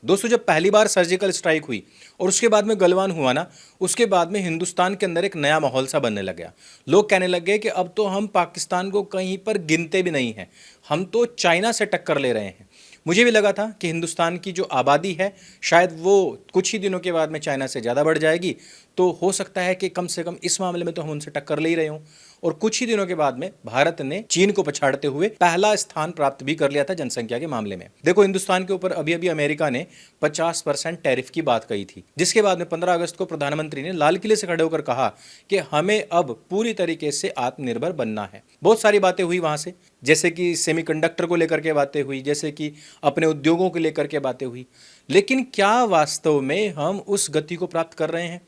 दोस्तों, जब पहली बार सर्जिकल स्ट्राइक हुई और उसके बाद में गलवान हुआ ना, उसके बाद में हिंदुस्तान के अंदर एक नया माहौल सा बनने लग गया। लोग कहने लग गए कि अब तो हम पाकिस्तान को कहीं पर गिनते भी नहीं हैं, हम तो चाइना से टक्कर ले रहे हैं। मुझे भी लगा था कि हिंदुस्तान की जो आबादी है शायद वो कुछ ही दिनों के बाद में चाइना से ज़्यादा बढ़ जाएगी, तो हो सकता है कि कम से कम इस मामले में तो हम उनसे टक्कर ले ही रहे हों। और कुछ ही दिनों के बाद में भारत ने चीन को पछाड़ते हुए पहला स्थान प्राप्त भी कर लिया था जनसंख्या के मामले में। देखो, हिंदुस्तान के ऊपर अभी अभी अमेरिका ने 50% टैरिफ की बात कही थी, जिसके बाद में 15 अगस्त को प्रधानमंत्री ने लाल किले से खड़े होकर कहा कि हमें अब पूरी तरीके से आत्मनिर्भर बनना है। बहुत सारी बातें हुई वहां से, जैसे कि सेमीकंडक्टर को लेकर के बातें हुई, जैसे कि अपने उद्योगों को लेकर के बातें हुई। लेकिन क्या वास्तव में हम उस गति को प्राप्त कर रहे हैं?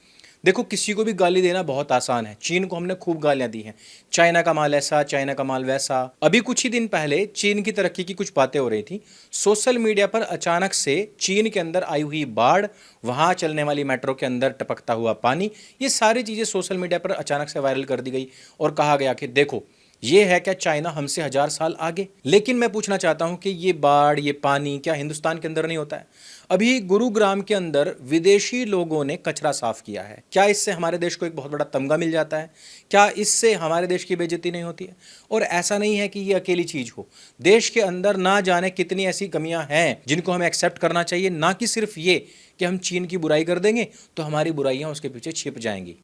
देखो, किसी को भी गाली देना बहुत आसान है। चीन को हमने खूब गालियां दी हैं, चाइना का माल ऐसा, चाइना का माल वैसा। अभी कुछ ही दिन पहले चीन की तरक्की की कुछ बातें हो रही थी। सोशल मीडिया पर अचानक से चीन के अंदर आई हुई बाढ़, वहां चलने वाली मेट्रो के अंदर टपकता हुआ पानी, ये सारी चीजें सोशल मीडिया पर अचानक से वायरल कर दी गई और कहा गया कि देखो, ये है क्या चाइना हमसे 1000 साल आगे। लेकिन मैं पूछना चाहता हूं कि ये बाढ़, ये पानी क्या हिंदुस्तान के अंदर नहीं होता है? अभी गुरुग्राम के अंदर विदेशी लोगों ने कचरा साफ किया है, क्या इससे हमारे देश को एक बहुत बड़ा तमगा मिल जाता है? क्या इससे हमारे देश की बेइज्जती नहीं होती है? और ऐसा नहीं है कि ये अकेली चीज हो, देश के अंदर ना जाने कितनी ऐसी कमियां हैं जिनको हमें एक्सेप्ट करना चाहिए, ना कि सिर्फ ये कि हम चीन की बुराई कर देंगे तो हमारी बुराइयां उसके पीछे छिप जाएंगी।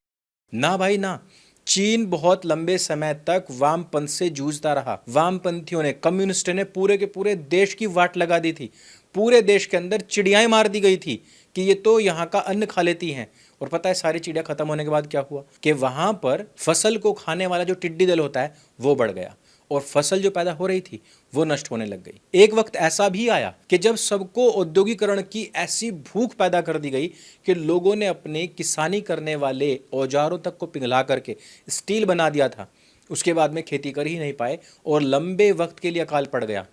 ना भाई ना, चीन बहुत लंबे समय तक वामपंथ से जूझता रहा। वामपंथियों ने, कम्युनिस्टों ने पूरे के पूरे देश की वाट लगा दी थी। पूरे देश के अंदर चिड़ियाएं मार दी गई थी कि ये तो यहाँ का अन्न खा लेती हैं। और पता है सारी चिड़िया खत्म होने के बाद क्या हुआ? कि वहां पर फसल को खाने वाला जो टिड्डी दल होता है वो बढ़ गया और फसल जो पैदा हो रही थी वो नष्ट होने लग गई। एक वक्त ऐसा भी आया कि जब सबको औद्योगिकरण की ऐसी भूख पैदा कर दी गई कि लोगों ने अपने किसानी करने वाले औजारों तक को पिघला करके स्टील बना दिया था। उसके बाद में खेती कर ही नहीं पाए और लंबे वक्त के लिए अकाल पड़ गया।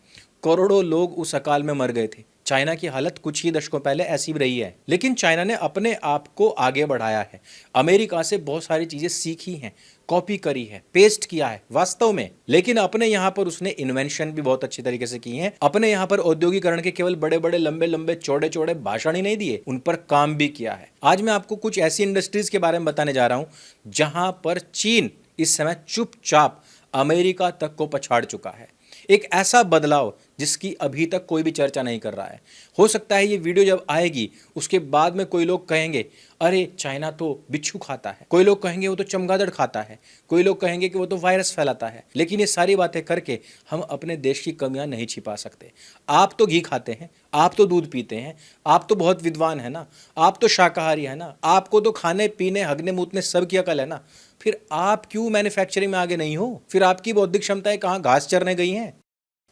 करोड़ों लोग उस अकाल में मर गए थे। चाइना की हालत कुछ ही दशकों पहले ऐसी भी रही है, लेकिन चाइना ने अपने आप को आगे बढ़ाया है। अमेरिका से बहुत सारी चीजें सीखी हैं, कॉपी करी है, पेस्ट किया है वास्तव में। लेकिन अपने यहाँ पर उसने इन्वेंशन भी बहुत अच्छी तरीके से की हैं। अपने यहाँ पर औद्योगिकरण के केवल बड़े बड़े लंबे लंबे चौड़े चौड़े भाषण ही नहीं दिए, उन पर काम भी किया है। आज मैं आपको कुछ ऐसी इंडस्ट्रीज के बारे में बताने जा रहा हूं जहां पर चीन इस समय चुपचाप अमेरिका तक को पछाड़ चुका है। एक ऐसा बदलाव जिसकी अभी तक कोई भी चर्चा नहीं कर रहा है। हो सकता है ये वीडियो जब आएगी उसके बाद में कोई लोग कहेंगे अरे चाइना तो बिच्छू खाता है, कोई लोग कहेंगे वो तो चमगादड़ खाता है, कोई लोग कहेंगे कि वो तो वायरस फैलाता है। लेकिन ये सारी बातें करके हम अपने देश की कमियां नहीं छिपा सकते। आप तो घी खाते हैं, आप तो दूध पीते हैं, आप तो बहुत विद्वान है ना, आप तो शाकाहारी है ना, आपको तो खाने पीने हगने मूतने सब की अकल है ना, फिर आप क्यों मैन्युफैक्चरिंग में आगे नहीं हो? फिर आपकी बौद्धिक क्षमताएं कहां घास चरने गई हैं?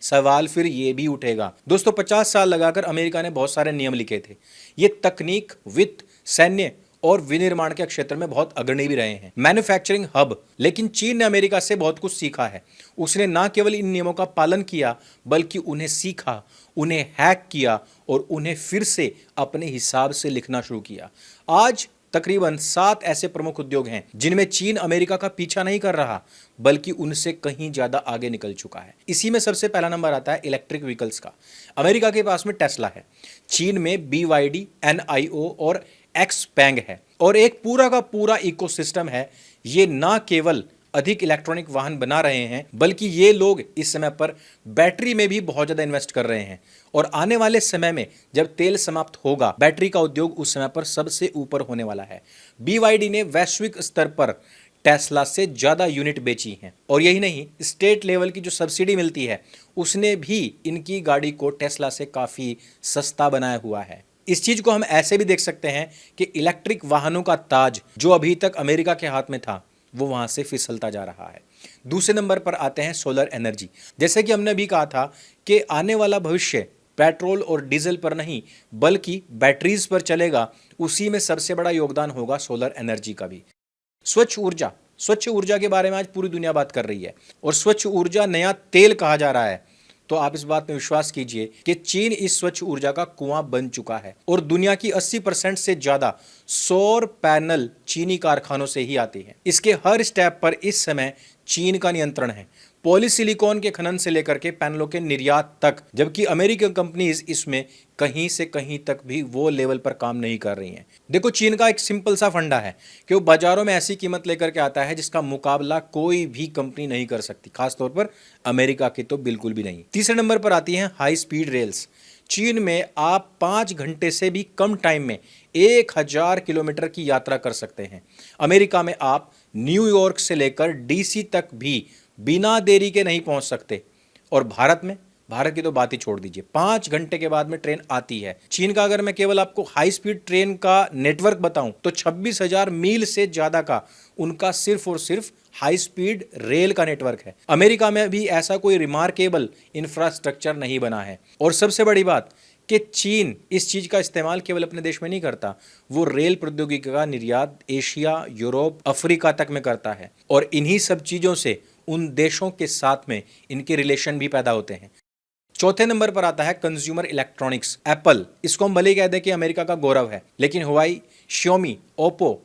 सवाल फिर ये भी उठेगा। दोस्तों, 50 साल लगाकर अमेरिका ने बहुत सारे नियम लिखे थे। ये तकनीक, वित्त, सैन्य और विनिर्माण के क्षेत्र में बहुत अग्रणी भी रहे हैं, मैन्युफैक्चरिंग हब। लेकिन चीन ने अमेरिका से बहुत कुछ सीखा है। उसने ना केवल इन नियमों का पालन किया बल्कि उन्हें सीखा, उन्हें हैक किया और उन्हें फिर से अपने हिसाब से लिखना शुरू किया। आज तकरीबन 7 ऐसे प्रमुख उद्योग हैं जिनमें चीन अमेरिका का पीछा नहीं कर रहा बल्कि उनसे कहीं ज्यादा आगे निकल चुका है। इसी में सबसे पहला नंबर आता है इलेक्ट्रिक व्हीकल्स का। अमेरिका के पास में टेस्ला है, चीन में BYD, NIO और XPeng है और एक पूरा का पूरा इकोसिस्टम है। ये ना केवल अधिक इलेक्ट्रॉनिक वाहन बना रहे हैं बल्कि ये लोग इस समय पर बैटरी में भी बहुत ज्यादा इन्वेस्ट कर रहे हैं और आने वाले समय में जब तेल समाप्त होगा बैटरी का उद्योग उस समय पर सबसे ऊपर होने वाला है। BYD ने वैश्विक स्तर पर टेस्ला से ज्यादा यूनिट बेची हैं और यही नहीं, स्टेट लेवल की जो सब्सिडी मिलती है उसने भी इनकी गाड़ी को टेस्ला से काफी सस्ता बनाया हुआ है। इस चीज को हम ऐसे भी देख सकते हैं कि इलेक्ट्रिक वाहनों का ताज जो अभी तक अमेरिका के हाथ में था वो वहां से फिसलता जा रहा है। दूसरे नंबर पर आते हैं सोलर एनर्जी। जैसे कि हमने भी कहा था कि आने वाला भविष्य पेट्रोल और डीजल पर नहीं बल्कि बैटरीज पर चलेगा। उसी में सबसे बड़ा योगदान होगा सोलर एनर्जी का भी। स्वच्छ ऊर्जा के बारे में आज पूरी दुनिया बात कर रही है और स्वच्छ ऊर्जा नया तेल कहा जा रहा है। तो आप इस बात में विश्वास कीजिए कि चीन इस स्वच्छ ऊर्जा का कुआं बन चुका है और दुनिया की 80% से ज्यादा सौर पैनल चीनी कारखानों से ही आती है। इसके हर स्टेप पर इस समय चीन का नियंत्रण है। पॉलीसिलिकॉन के खनन से लेकर के पैनलों के निर्यात तक, जबकि अमेरिकन कंपनीज इसमें कहीं से कहीं तक भी वो लेवल पर काम नहीं कर रही हैं। देखो, चीन का एक सिंपल सा फंडा है कि वो बाजारों में ऐसी कीमत लेकर के आता है जिसका मुकाबला कोई भी कंपनी नहीं कर सकती, खासतौर पर अमेरिका की तो बिल्कुल भी नहीं। तीसरे नंबर पर आती हैं हाई स्पीड रेल्स। चीन में आप 5 घंटे से भी कम टाइम में 1000 किलोमीटर की यात्रा कर सकते हैं। अमेरिका में आप न्यूयॉर्क से लेकर डीसी तक भी बिना देरी के नहीं पहुंच सकते। और भारत की तो बात ही छोड़ दीजिए, 5 घंटे के बाद में ट्रेन आती है। चीन का अगर मैं केवल आपको हाई स्पीड ट्रेन का नेटवर्क बताऊं तो 26,000 मील से ज्यादा का उनका सिर्फ और सिर्फ हाई स्पीड रेल का नेटवर्क है। अमेरिका में भी ऐसा कोई रिमार्केबल इंफ्रास्ट्रक्चर नहीं बना है। और सबसे बड़ी बात कि चीन इस चीज का इस्तेमाल केवल अपने देश में नहीं करता, वो रेल प्रौद्योगिकी का निर्यात एशिया, यूरोप, अफ्रीका तक में करता है। और इन्हीं सब चीजों से उन देशों के साथ में इनके रिलेशन भी पैदा होते हैं। चौथे नंबर पर आता है कंज्यूमर इलेक्ट्रॉनिक्स। एप्पल, इसको हम भले ही कह दें कि अमेरिका का गौरव है, लेकिन हुआई, श्योमी, ओप्पो,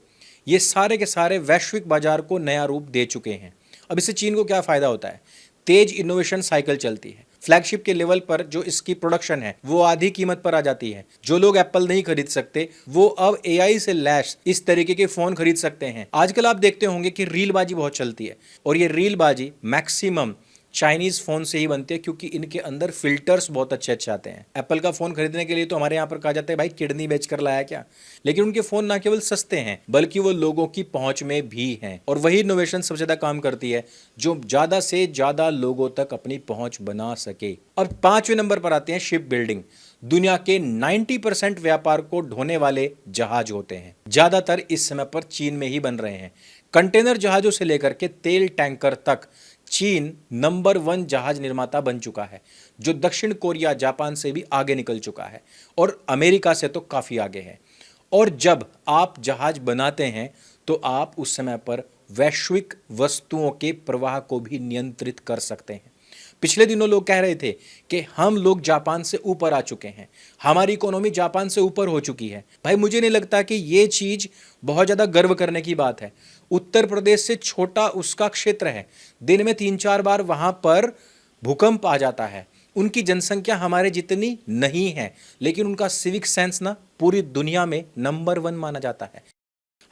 ये सारे के सारे वैश्विक बाजार को नया रूप दे चुके हैं। अब इससे चीन को क्या फायदा होता है? तेज इनोवेशन साइकिल चलती है। फ्लैगशिप के लेवल पर जो इसकी प्रोडक्शन है वो आधी कीमत पर आ जाती है। जो लोग एप्पल नहीं खरीद सकते वो अब एआई से लैस इस तरीके के फोन खरीद सकते हैं। आजकल आप देखते होंगे कि रीलबाजी बहुत चलती है, और ये रीलबाजी मैक्सिमम चाइनीज फोन से ही बनते हैं, क्योंकि इनके अंदर फिल्टर्स बहुत अच्छे अच्छे आते हैं। एप्पल का फोन खरीदने के लिए तो हमारे यहाँ पर कहा जाता है भाई किडनी बेच कर लाया क्या, लेकिन उनके फोन ना केवल सस्ते हैं बल्कि वो लोगों की पहुंच में भी हैं। और वही इनोवेशन सबसे ज्यादा काम करती है जो ज्यादा से ज्यादा लोगों तक अपनी पहुंच बना सके। अब 5वें नंबर पर आते हैं शिप बिल्डिंग। दुनिया के 90% व्यापार को ढोने वाले जहाज होते हैं, ज्यादातर इस समय पर चीन में ही बन रहे हैं। कंटेनर जहाजों से लेकर के तेल टैंकर तक चीन नंबर 1 जहाज निर्माता बन चुका है, जो दक्षिण कोरिया, जापान से भी आगे निकल चुका है और अमेरिका से तो काफी आगे है। और जब आप जहाज बनाते हैं तो आप उस समय पर वैश्विक वस्तुओं के प्रवाह को भी नियंत्रित कर सकते हैं। पिछले दिनों लोग कह रहे थे कि हम लोग जापान से ऊपर आ चुके हैं, हमारी इकोनॉमी जापान से ऊपर हो चुकी है। भाई मुझे नहीं लगता कि ये चीज बहुत ज्यादा गर्व करने की बात है। उत्तर प्रदेश से छोटा उसका क्षेत्र है, दिन में 3-4 बार वहां पर भूकंप आ जाता है। उनकी जनसंख्या हमारे जितनी नहीं है, लेकिन उनका सिविक सेंस ना पूरी दुनिया में नंबर 1 माना जाता है।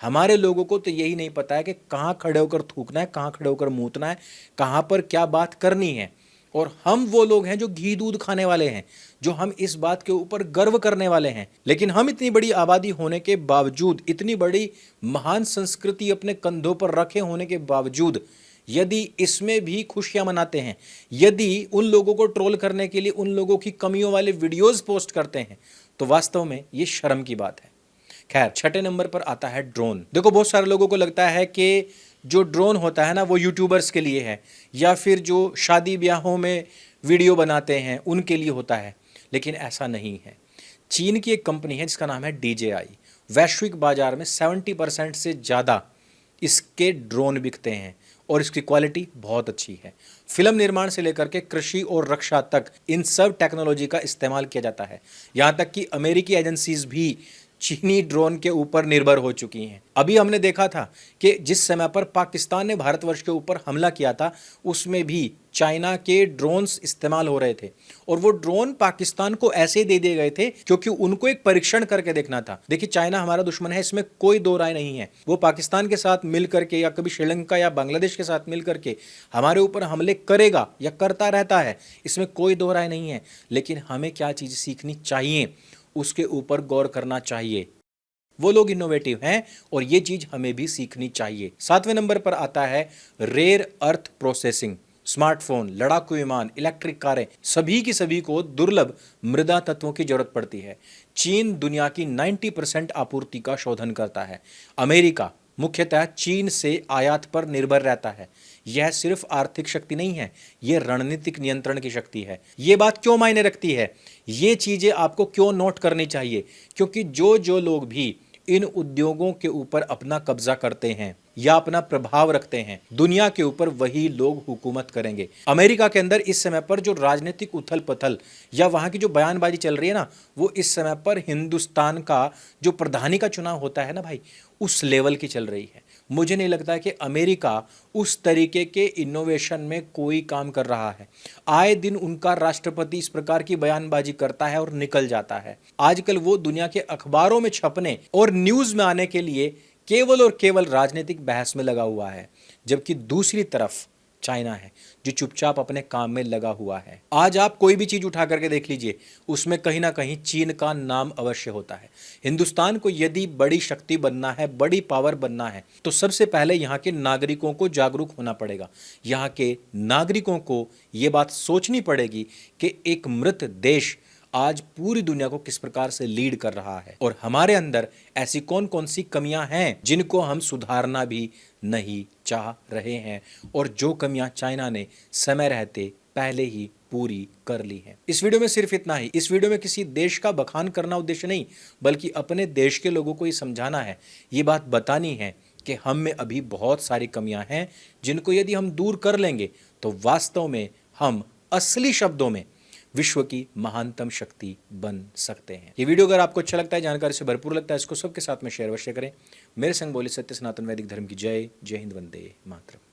हमारे लोगों को तो यही नहीं पता है कि कहाँ खड़े होकर थूकना है, कहाँ खड़े होकर मूतना है, कहाँ पर क्या बात करनी है। और हम वो लोग हैं जो घी दूध खाने वाले हैं, जो हम इस बात के ऊपर गर्व करने वाले हैं। लेकिन हम इतनी बड़ी आबादी होने के बावजूद, इतनी बड़ी महान संस्कृति अपने कंधों पर रखे होने के बावजूद, यदि इसमें भी खुशियां मनाते हैं, यदि उन लोगों को ट्रोल करने के लिए उन लोगों की कमियों वाले वीडियोस पोस्ट करते हैं, तो वास्तव में ये शर्म की बात है। खैर, 6ठे नंबर पर आता है ड्रोन। देखो, बहुत सारे लोगों को लगता है कि जो ड्रोन होता है ना वो यूट्यूबर्स के लिए है, या फिर जो शादी ब्याहों में वीडियो बनाते हैं उनके लिए होता है, लेकिन ऐसा नहीं है। चीन की एक कंपनी है जिसका नाम है DJI। वैश्विक बाजार में 70% से ज़्यादा इसके ड्रोन बिकते हैं और इसकी क्वालिटी बहुत अच्छी है। फिल्म निर्माण से लेकर के कृषि और रक्षा तक इन सब टेक्नोलॉजी का इस्तेमाल किया जाता है। यहाँ तक कि अमेरिकी एजेंसीज भी चीनी ड्रोन के ऊपर निर्भर हो चुकी हैं। अभी हमने देखा था कि जिस समय पर पाकिस्तान ने भारतवर्ष के ऊपर हमला किया था, उसमें भी चाइना के ड्रोन्स इस्तेमाल हो रहे थे, और वो ड्रोन पाकिस्तान को ऐसे दे दिए गए थे क्योंकि उनको एक परीक्षण करके देखना था। देखिए, चाइना हमारा दुश्मन है, इसमें कोई दो राय नहीं है। वो पाकिस्तान के साथ मिल करके या कभी श्रीलंका या बांग्लादेश के साथ मिल करके हमारे ऊपर हमले करेगा या करता रहता है, इसमें कोई दो राय नहीं है। लेकिन हमें क्या चीज़ सीखनी चाहिए, उसके ऊपर गौर करना चाहिए। वो लोग इनोवेटिव हैं और ये चीज हमें भी सीखनी चाहिए। 7वें नंबर पर आता है रेयर अर्थ प्रोसेसिंग। स्मार्टफोन, लड़ाकू विमान, इलेक्ट्रिक कारें, सभी की सभी को दुर्लभ मृदा तत्वों की जरूरत पड़ती है। चीन दुनिया की 90% आपूर्ति का शोधन करता है। अमेरिका मुख्यतः चीन से आयात पर निर्भर रहता है। यह सिर्फ आर्थिक शक्ति नहीं है, यह रणनीतिक नियंत्रण की शक्ति है। यह बात क्यों मायने रखती है, ये चीजें आपको क्यों नोट करनी चाहिए, क्योंकि जो लोग भी इन उद्योगों के ऊपर अपना कब्जा करते हैं या अपना प्रभाव रखते हैं, दुनिया के ऊपर वही लोग हुकूमत करेंगे। अमेरिका के अंदर इस समय पर जो राजनीतिक उथल पथल या वहां की जो बयानबाजी चल रही है ना, वो इस समय पर हिंदुस्तान का जो प्रधानी का चुनाव होता है ना भाई, उस लेवल की चल रही है। मुझे नहीं लगता कि अमेरिका उस तरीके के इनोवेशन में कोई काम कर रहा है। आए दिन उनका राष्ट्रपति इस प्रकार की बयानबाजी करता है और निकल जाता है। आजकल वो दुनिया के अखबारों में छपने और न्यूज़ में आने के लिए केवल और केवल राजनीतिक बहस में लगा हुआ है, जबकि दूसरी तरफ चाइना है जो चुपचाप अपने काम में लगा हुआ है। आज आप कोई भी चीज उठा करके देख लीजिए, उसमें कहीं ना कहीं चीन का नाम अवश्य होता है। हिंदुस्तान को यदि बड़ी शक्ति बनना है, बड़ी पावर बनना है, तो सबसे पहले यहाँ के नागरिकों को जागरूक होना पड़ेगा। यहाँ के नागरिकों को ये बात सोचनी पड़ेगी कि एक मृत देश आज पूरी दुनिया को किस प्रकार से लीड कर रहा है और हमारे अंदर ऐसी कौन कौन सी कमियां हैं जिनको हम सुधारना भी नहीं चाह रहे हैं और जो कमियां चाइना ने समय रहते पहले ही पूरी कर ली है। इस वीडियो में सिर्फ इतना ही। इस वीडियो में किसी देश का बखान करना उद्देश्य नहीं, बल्कि अपने देश के लोगों को ये समझाना है, ये बात बतानी है कि हम में अभी बहुत सारी कमियां हैं जिनको यदि हम दूर कर लेंगे तो वास्तव में हम असली शब्दों में विश्व की महानतम शक्ति बन सकते हैं। ये वीडियो अगर आपको अच्छा लगता है, जानकारी से भरपूर लगता है, इसको सबके साथ में शेयर अवश्य करें। मेरे संग बोले सत्य सनातन वैदिक धर्म की जय। जय हिंद, वंदे मातरम।